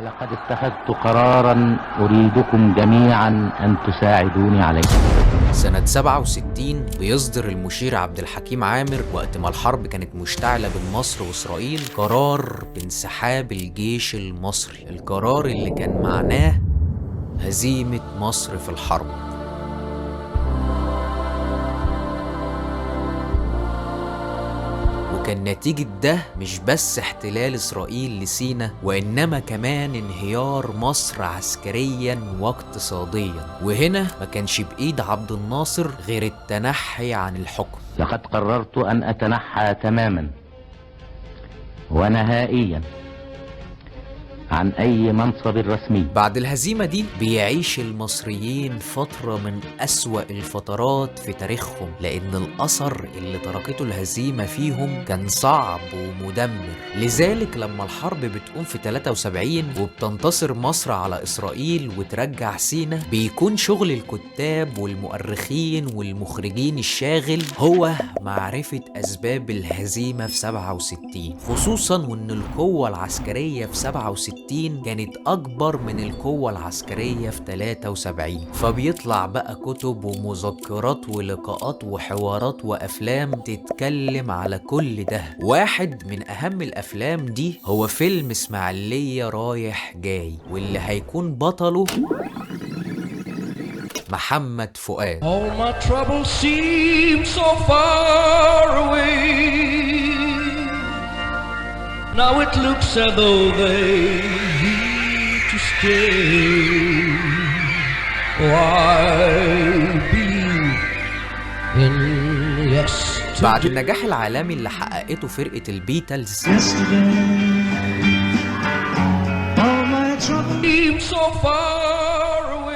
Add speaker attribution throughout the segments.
Speaker 1: ولقد اتخذت قرارا أريدكم جميعا أن تساعدوني عليه.
Speaker 2: سنة 67 بيصدر المشير عبد الحكيم عامر وقت ما الحرب كانت مشتعلة بين مصر وإسرائيل قرار بانسحاب الجيش المصري، القرار اللي كان معناه هزيمة مصر في الحرب. وكان نتيجة ده مش بس احتلال إسرائيل لسيناء، وإنما كمان انهيار مصر عسكريا واقتصاديا. وهنا ما كانش بإيد عبد الناصر غير التنحي عن الحكم.
Speaker 1: لقد قررت أن أتنحى تماما ونهائيا عن أي منصب رسمي.
Speaker 2: بعد الهزيمة دي بيعيش المصريين فترة من أسوأ الفترات في تاريخهم، لأن الأثر اللي تركته الهزيمة فيهم كان صعب ومدمر. لذلك لما الحرب بتقوم في 73 وبتنتصر مصر على إسرائيل وترجع سيناء، بيكون شغل الكتاب والمؤرخين والمخرجين الشاغل هو معرفة أسباب الهزيمة في 67، خصوصا وإن القوة العسكرية في 67 كانت أكبر من القوة العسكرية في 73. فبيطلع بقى كتب ومذكرات ولقاءات وحوارات وأفلام تتكلم على كل ده. واحد من أهم الأفلام دي هو فيلم إسماعيلية رايح جاي، واللي هيكون بطله محمد فؤاد.
Speaker 3: All my troubles seem so far away. Now it looks as though they need to stay. Oh, I believe in yesterday.
Speaker 2: بعد النجاح العالمي اللي حققته فرقة البيتلز،
Speaker 3: All my troubles seem so far away.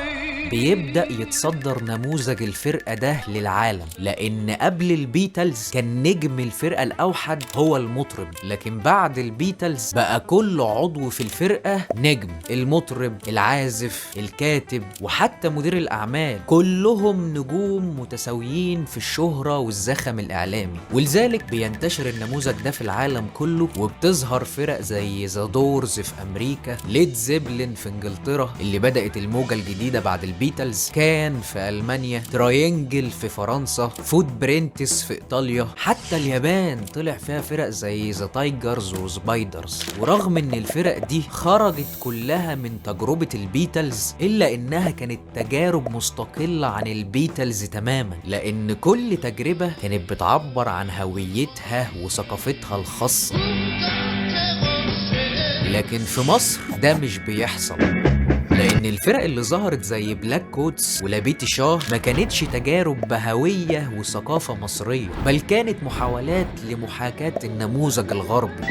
Speaker 2: بيبدأ يتصدر نموذج الفرقة ده للعالم، لأن قبل البيتلز كان نجم الفرقة الأوحد هو المطرب، لكن بعد البيتلز بقى كل عضو في الفرقة نجم، المطرب، العازف، الكاتب، وحتى مدير الأعمال، كلهم نجوم متساويين في الشهرة والزخم الإعلامي. ولذلك بينتشر النموذج ده في العالم كله، وبتظهر فرق زي ذا دورز في أمريكا، ليد زيبلين في إنجلترا اللي بدأت الموجة الجديدة بعد البيتلز، كان في ألمانيا، تراينجل في فرنسا، فود برينتس في إيطاليا، حتى اليابان طلع فيها فرق زي ذا تايجرز وسبايدرز. ورغم ان الفرق دي خرجت كلها من تجربة البيتلز، إلا إنها كانت تجارب مستقلة عن البيتلز تماما، لأن كل تجربة كانت بتعبر عن هويتها وثقافتها الخاصة. لكن في مصر ده مش بيحصل، لأن الفرق اللي ظهرت زي بلاك كوتس ولابيتي شاه ما كانتش تجارب بهوية وثقافة مصرية، بل كانت محاولات لمحاكاة النموذج الغربي،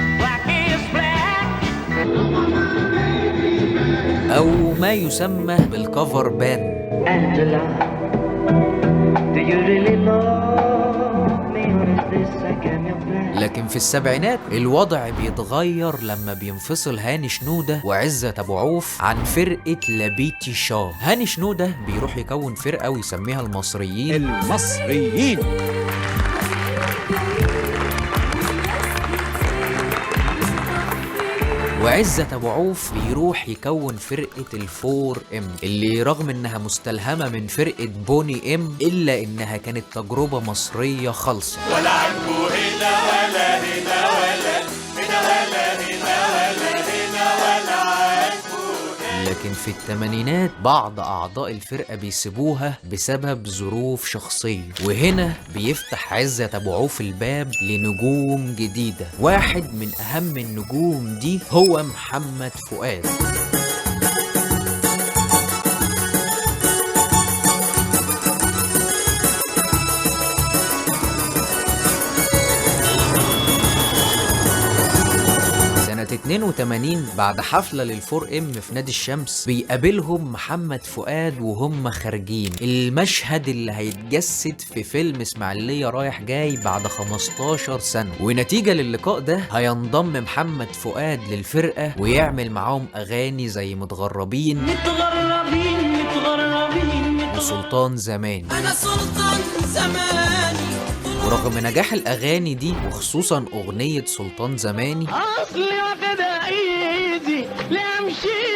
Speaker 2: أو ما يسمى بالكفر باند. لكن في السبعينات الوضع بيتغير لما بينفصل هاني شنودة وعزت أبو عوف عن فرقة لابيتي شاه. هاني شنودة بيروح يكون فرقة ويسميها المصريين، وعزت أبو عوف بيروح يكون فرقة الفور ام، اللي رغم انها مستلهمة من فرقة بوني ام، الا انها كانت تجربة مصرية خالصة.
Speaker 4: ولا عنده هنا ولا هنا ولا هنا ولا هنا ولا هنا ولا عنده.
Speaker 2: لكن في الثمانينات بعض أعضاء الفرقة بيسيبوها بسبب ظروف شخصية، وهنا بيفتح عزت أبو عوف الباب لنجوم جديدة. واحد من أهم النجوم دي هو محمد فؤاد. سنة 82 بعد حفلة للفور ام في نادي الشمس، بيقابلهم محمد فؤاد وهم خارجين، المشهد اللي هيتجسد في فيلم اسماعيلية رايح جاي بعد 15 سنة. ونتيجة للقاء ده هينضم محمد فؤاد للفرقة ويعمل معاهم أغاني زي متغربين وسلطان زماني.
Speaker 5: أنا سلطان زماني.
Speaker 2: ورغم نجاح الأغاني دي وخصوصا أغنية سلطان زماني،
Speaker 5: أصلي واخدها إيدي لا أمشي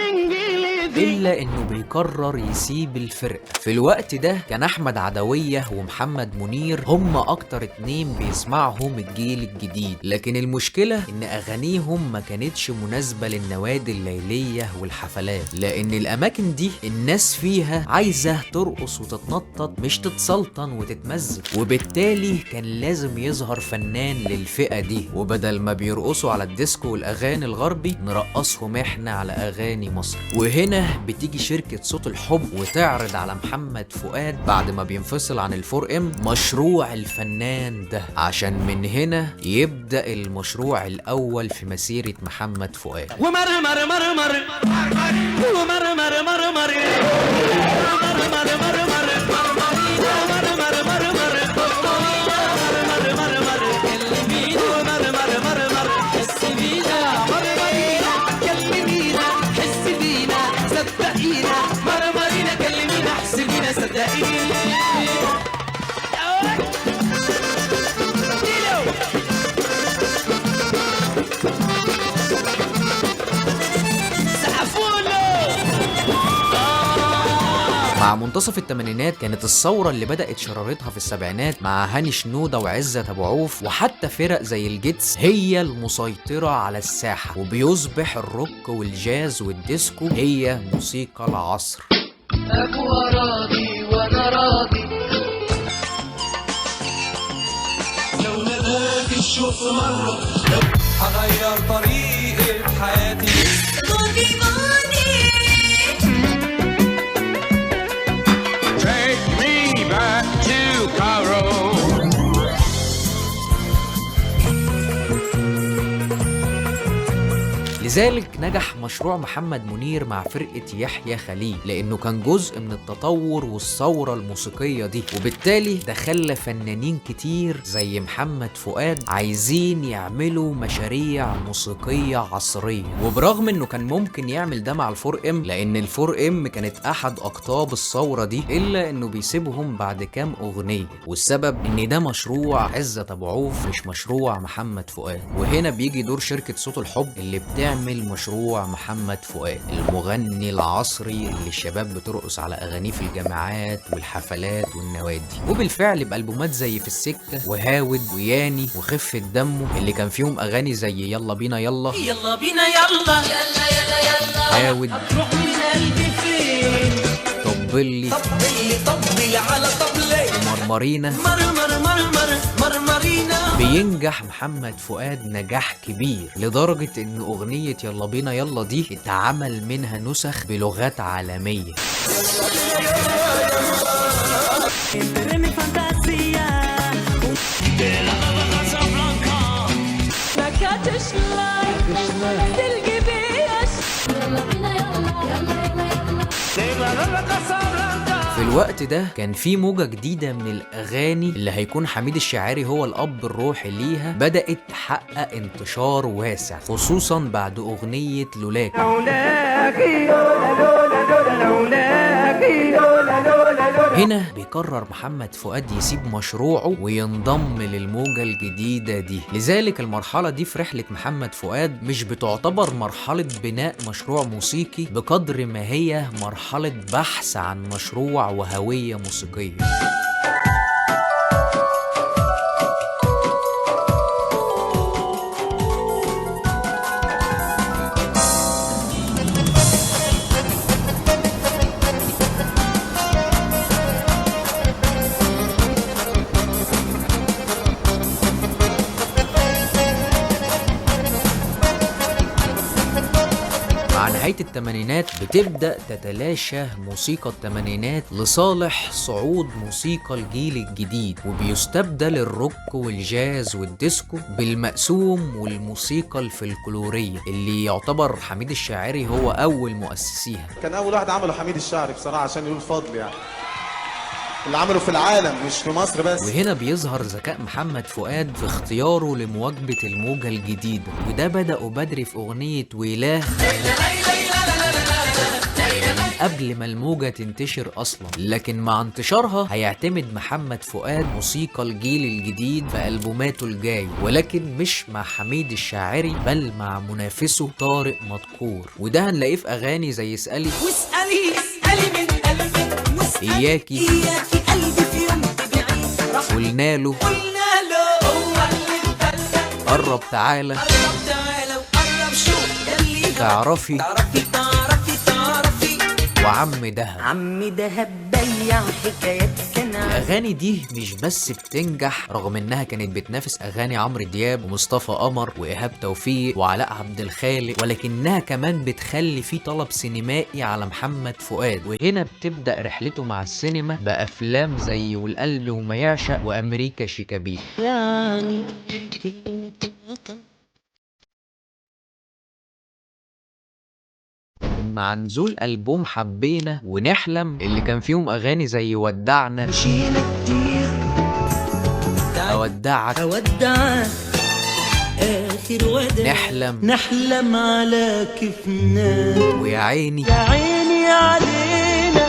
Speaker 2: إلا إنه بيقرر يسيب الفرقة. في الوقت ده كان أحمد عدوية ومحمد منير هم أكتر اتنين بيسمعهم الجيل الجديد، لكن المشكلة إن أغانيهم ما كانتش مناسبة للنوادي الليلية والحفلات، لأن الأماكن دي الناس فيها عايزة ترقص وتتنطط مش تتسلطن وتتمزج، وبالتالي كان لازم يظهر فنان للفئة دي، وبدل ما بيرقصوا على الديسكو والأغاني الغربي نرقصهم إحنا على أغاني مصر. وهنا بتيجي شركة صوت الحب وتعرض على محمد فؤاد بعد ما بينفصل عن الفور ام مشروع الفنان ده، عشان من هنا يبدأ المشروع الأول في مسيرة محمد فؤاد.
Speaker 3: ومر مر مر مر ومر مر مر مر
Speaker 2: مع منتصف الثمانينات كانت الثورة اللي بدأت شرارتها في السبعينات مع هاني شنودة وعزت أبو عوف وحتى فرق زي الجيتس هي المسيطرة على الساحة، وبيصبح الروك والجاز والديسكو هي موسيقى العصر.
Speaker 5: أبوها راضي وأنا راضي،
Speaker 4: لو ناداك الشوق مرة هغير طريقة حياتي.
Speaker 3: Take me back to Cairo.
Speaker 2: لذلك نجح مشروع محمد منير مع فرقة يحيى خليل، لأنه كان جزء من التطور والثورة الموسيقية دي، وبالتالي ده خلى فنانين كتير زي محمد فؤاد عايزين يعملوا مشاريع موسيقية عصرية. وبرغم انه كان ممكن يعمل ده مع الفور ام، لأن الفور ام كانت أحد أقطاب الثورة دي، إلا انه بيسيبهم بعد كام أغنية، والسبب ان ده مشروع عزت أبو عوف مش مشروع محمد فؤاد. وهنا بيجي دور شركة صوت الحب اللي بتعمل مشروع محمد فؤاد، المغني العصري اللي الشباب بترقص على اغانيه في الجامعات والحفلات والنوادي. وبالفعل بألبومات زي في السكة وهاود وياني وخفة دمه اللي كان فيهم اغاني زي يلا بينا يلا
Speaker 5: يلا بينا يلا يلا يلا يلا،
Speaker 2: هاود
Speaker 5: هتروح من قلبي فين؟
Speaker 2: طبلي
Speaker 5: طبلي على طبلي،
Speaker 2: مرمرينا.
Speaker 5: مرمرينا.
Speaker 2: بينجح محمد فؤاد نجاح كبير لدرجة ان اغنية يلا بينا يلا دي اتعمل منها نسخ بلغات عالمية. في الوقت ده كان في موجة جديدة من الأغاني اللي هيكون حميد الشاعري هو الأب الروحي ليها، بدأت تحقق انتشار واسع خصوصا بعد أغنية لولاك. هنا بيقرر محمد فؤاد يسيب مشروعه وينضم للموجة الجديدة دي. لذلك المرحلة دي في رحلة محمد فؤاد مش بتعتبر مرحلة بناء مشروع موسيقي بقدر ما هي مرحلة بحث عن مشروع وهوية موسيقية. مع نهاية الثمانينات بتبدأ تتلاشى موسيقى الثمانينات لصالح صعود موسيقى الجيل الجديد، وبيستبدل الروك والجاز والديسكو بالمقسوم والموسيقى الفلكلورية اللي يعتبر حميد الشاعري هو أول مؤسسيها.
Speaker 6: كان أول واحد عمله حميد الشاعري بصراحة عشان يقول فضل، يعني اللي عمله في العالم مش في مصر بس.
Speaker 2: وهنا بيظهر ذكاء محمد فؤاد في اختياره لمواكبة الموجة الجديدة، وده بدأوا بدري في أغنية ويلاه قبل ما الموجة تنتشر أصلا. لكن مع انتشارها هيعتمد محمد فؤاد موسيقى الجيل الجديد في ألبوماته الجاي، ولكن مش مع حميد الشاعري بل مع منافسه طارق مدكور، وده هنلاقيه في أغاني زي اسألي
Speaker 5: واسألي من قلبك
Speaker 2: إياكي
Speaker 5: قلبي في يوم تبعي
Speaker 2: قلنا له
Speaker 5: هو اللي بدك
Speaker 2: قرب تعالى
Speaker 5: قرب تعالى وقرب شوف يلي
Speaker 2: تعرفي
Speaker 5: تعرفي
Speaker 2: وعم دهب.
Speaker 5: عمي دهب بيع حكايات كان
Speaker 2: الأغاني دي مش بس بتنجح رغم إنها كانت بتنافس أغاني عمرو دياب ومصطفى قمر وإيهاب توفيق وعلاء عبد الخالق، ولكنها كمان بتخلي في طلب سينمائي على محمد فؤاد. وهنا بتبدأ رحلته مع السينما بأفلام زي والقلب وما يعشق وأمريكا شيكابيل.
Speaker 5: يعني
Speaker 2: مع نزول ألبوم حبينا ونحلم اللي كان فيهم أغاني زي ودعنا
Speaker 5: مشينا كتير
Speaker 2: أودعك
Speaker 5: أودعك آخر وداع نحلم على كيفنا
Speaker 2: ويا عيني.
Speaker 5: يا عيني علينا.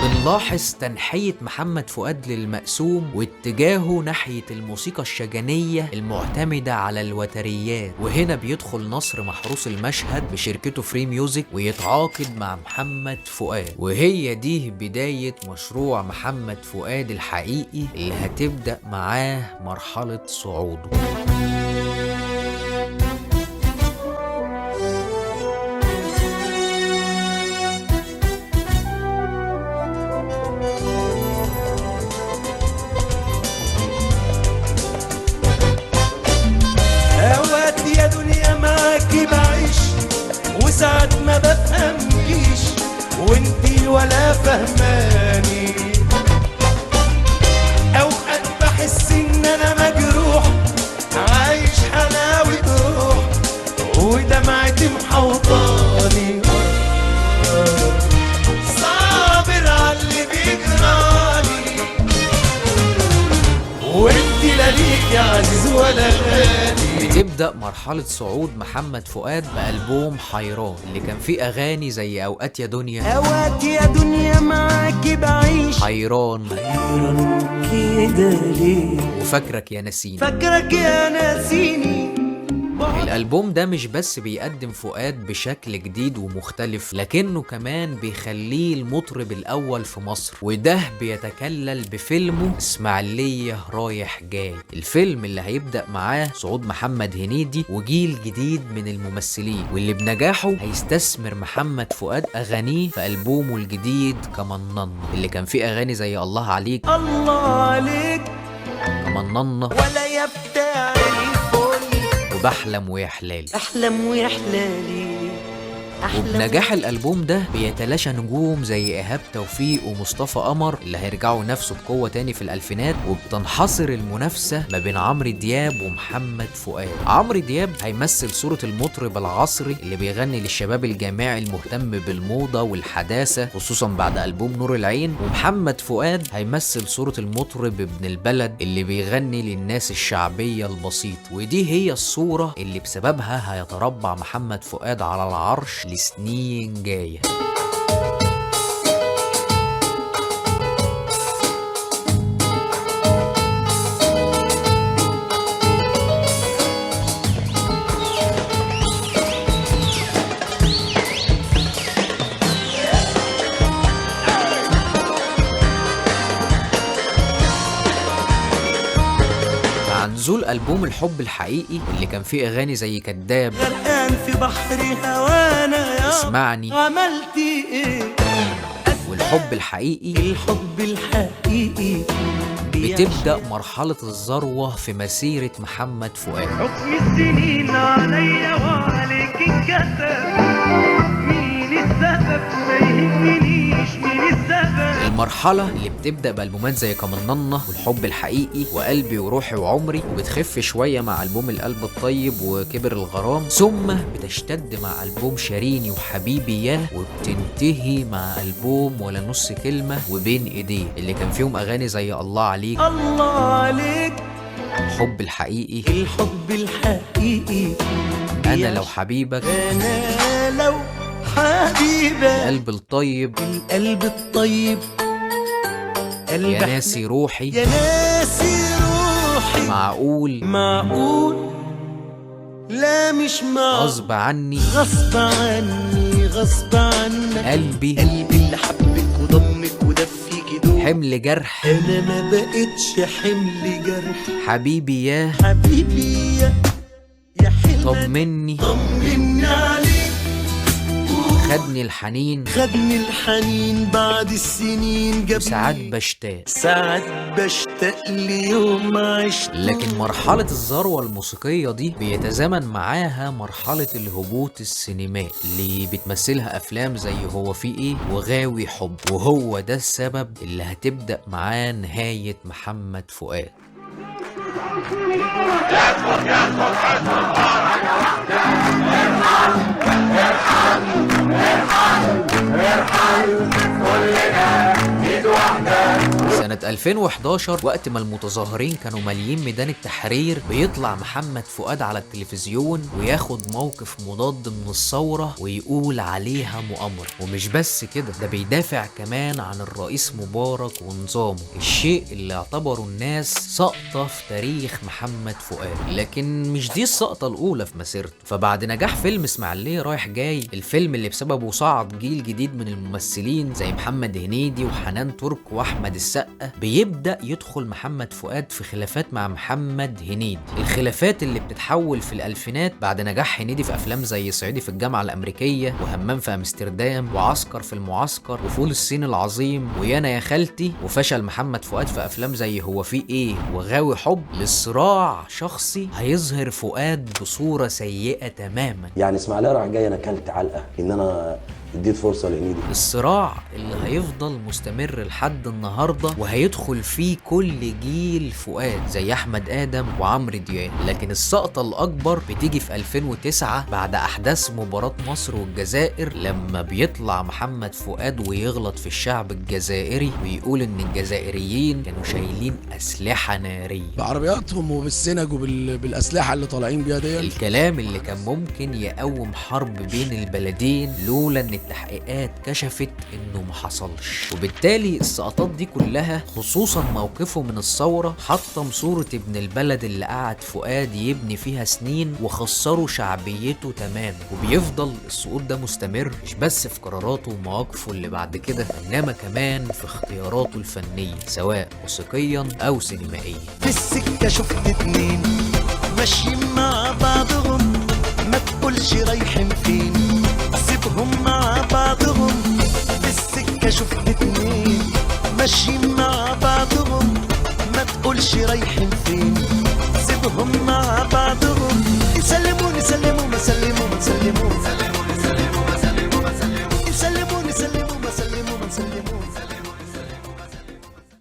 Speaker 2: بنلاحظ تنحية محمد فؤاد للمقسوم واتجاهه ناحية الموسيقى الشجنية المعتمدة على الوتريات، وهنا بيدخل نصر محروس المشهد بشركته فري ميوزك ويتعاقد مع محمد فؤاد، وهي دي بداية مشروع محمد فؤاد الحقيقي اللي هتبدأ معاه مرحلة صعوده.
Speaker 7: يا دنيا معاكي بعيش وساعات ما بفهمكيش وانتي ولا فهماني، اوقات بحس ان انا مجروح عايش حلاوة روح ودمعتي محوطاني، صابر عاللي بيجرالي وانتي لا ليك يا عزيز ولا غالي.
Speaker 2: بتبدأ مرحلة صعود محمد فؤاد بألبوم حيران اللي كان فيه أغاني زي أوقات يا دنيا
Speaker 7: أوقات يا دنيا معاكي بعيش
Speaker 2: حيران
Speaker 7: كده ليه
Speaker 2: وفاكرك يا نسيني.
Speaker 7: فاكرك يا ناسيني.
Speaker 2: الألبوم ده مش بس بيقدم فؤاد بشكل جديد ومختلف، لكنه كمان بيخليه المطرب الأول في مصر، وده بيتكلل بفيلمه إسماعيلية رايح جاي، الفيلم اللي هيبدأ معاه صعود محمد هنيدي وجيل جديد من الممثلين، واللي بنجاحه هيستثمر محمد فؤاد أغانيه في ألبومه الجديد كمننا اللي كان فيه أغاني زي الله عليك
Speaker 7: الله عليك
Speaker 2: كمننا
Speaker 7: ولا يفتح
Speaker 2: بحلم ويحلالي.
Speaker 5: أحلم ويحلالي.
Speaker 2: وبنجاح الألبوم ده بيتلاشى نجوم زي إيهاب توفيق ومصطفى قمر اللي هيرجعوا ينافسوا بقوة تاني في الألفينات، وبتنحصر المنافسة ما بين عمرو دياب ومحمد فؤاد. عمرو دياب هيمثل صورة المطرب العصري اللي بيغني للشباب الجامعي المهتم بالموضة والحداثة خصوصا بعد ألبوم نور العين، ومحمد فؤاد هيمثل صورة المطرب ابن البلد اللي بيغني للناس الشعبية البسيط، ودي هي الصورة اللي بسببها هيتربع محمد فؤاد على العرش لسنين جاية. نزول ألبوم الحب الحقيقي اللي كان فيه أغاني زي كداب
Speaker 7: غرقان في بحر هوانا يا
Speaker 2: اسمعني
Speaker 7: عملتي ايه
Speaker 2: والحب الحقيقي
Speaker 7: الحب الحقيقي
Speaker 2: بتبدأ مرحلة الذروة في مسيرة محمد فؤاد.
Speaker 7: حكم السنين عليا وعليك انكتب مين السبب ما يهمنيش مين السبب.
Speaker 2: المرحلة اللي بتبدأ بألبومات زي كمننا والحب الحقيقي وقلبي وروحي وعمري، وبتخف شوية مع ألبوم القلب الطيب وكبر الغرام، ثم بتشتد مع ألبوم شاريني وحبيبي ياه، وبتنتهي مع ألبوم ولا نص كلمة وبين إيديه اللي كان فيهم أغاني زي الله عليك
Speaker 7: الله عليك
Speaker 2: الحب الحقيقي
Speaker 7: الحب الحقيقي
Speaker 2: أنا لو حبيبك
Speaker 7: أنا لو حبيبك
Speaker 5: حبيبة
Speaker 2: القلب الطيب،
Speaker 5: القلب الطيب،
Speaker 2: يا ناسي روحي،
Speaker 5: يا ناسي روحي،
Speaker 2: معقول
Speaker 5: معقول لا مش معقول،
Speaker 2: غصب عني،
Speaker 5: غصب عني غصب عنك،
Speaker 2: قلبي
Speaker 5: اللي حبك وضمك ودفيكي دول،
Speaker 2: حمل جرح،
Speaker 5: انا ما بقتش حمل جرح،
Speaker 2: حبيبي يا
Speaker 5: حبيبي يا حلم
Speaker 2: طمني،
Speaker 5: طمني عليك،
Speaker 2: خدني الحنين،
Speaker 5: خدني الحنين بعد السنين،
Speaker 2: ساعات بشتاق،
Speaker 5: ساعات بشتاق ليوم عشت.
Speaker 2: لكن مرحلة الذروة الموسيقية دي بيتزامن معاها مرحلة الهبوط السينمائي اللي بتمثلها أفلام زي هو في إيه وغاوي حب، وهو ده السبب اللي هتبدأ معاه نهاية محمد فؤاد. سنة 2011 وقت ما المتظاهرين كانوا ماليين ميدان التحرير، بيطلع محمد فؤاد على التلفزيون وياخد موقف مضاد من الثورة ويقول عليها مؤامرة. ومش بس كده، ده بيدافع كمان عن الرئيس مبارك ونظامه، الشيء اللي اعتبره الناس سقطة في تاريخ محمد فؤاد. لكن مش دي السقطة الأولى في مسيرته، فبعد نجاح فيلم إسماعيلية رايح جاي، الفيلم اللي بسببه صعد جيل جديد من الممثلين زي محمد هنيدي وحنان ترك واحمد السقا، بيبدأ يدخل محمد فؤاد في خلافات مع محمد هنيدي. الخلافات اللي بتتحول في الألفينات بعد نجاح هنيدي في أفلام زي صعيدي في الجامعة الأمريكية، وهمام في أمستردام، وعسكر في المعسكر، وفول الصين العظيم، ويانا يا خالتي، وفشل محمد فؤاد في أفلام زي هو في إيه وغاوي حب، لصراع شخصي هيظهر فؤاد بصورة سيئة تماما.
Speaker 8: يعني اسماعيليه راح جاي انا كلت علقه ان انا اديت فرصه لهنيدي.
Speaker 2: الصراع اللي هيفضل مستمر لحد النهارده، وهيدخل فيه كل جيل فؤاد زي احمد ادم وعمرو دياب. لكن السقطه الاكبر بتيجي في 2009 بعد احداث مباراه مصر والجزائر، لما بيطلع محمد فؤاد ويغلط في الشعب الجزائري ويقول ان الجزائريين كانوا شايلين اسلحه ناريه
Speaker 7: بعربياتهم وبالسنج وبالاسلحه اللي طالعين بيها دي.
Speaker 2: الكلام اللي كان ممكن يقوم حرب بين البلدين لولا ان التحقيقات كشفت انه ما حصلش. وبالتالي السقطات دي كلها، خصوصا موقفه من الثوره، حطم صوره ابن البلد اللي قعد فؤاد يبني فيها سنين وخسروا شعبيته تماما. وبيفضل السقوط ده مستمر مش بس في قراراته ومواقفه اللي بعد كده، انما كمان في اختياراته الفنيه سواء موسيقيا او سينمائيا.
Speaker 5: في السكه شفت اتنين ماشيين مع بعضهم، ما تقولش رايحين فين، سيبهم مع بعضهم. في السكة شفت اتنين ماشيين مع بعضهم، ما تقولش رايحين فين، سيبهم مع بعضهم. يسلموني سلموا ما سلموا ما سلموا، يسلموني سلموا ما سلموا، يسلموني سلموا ما سلموا ما سلموا.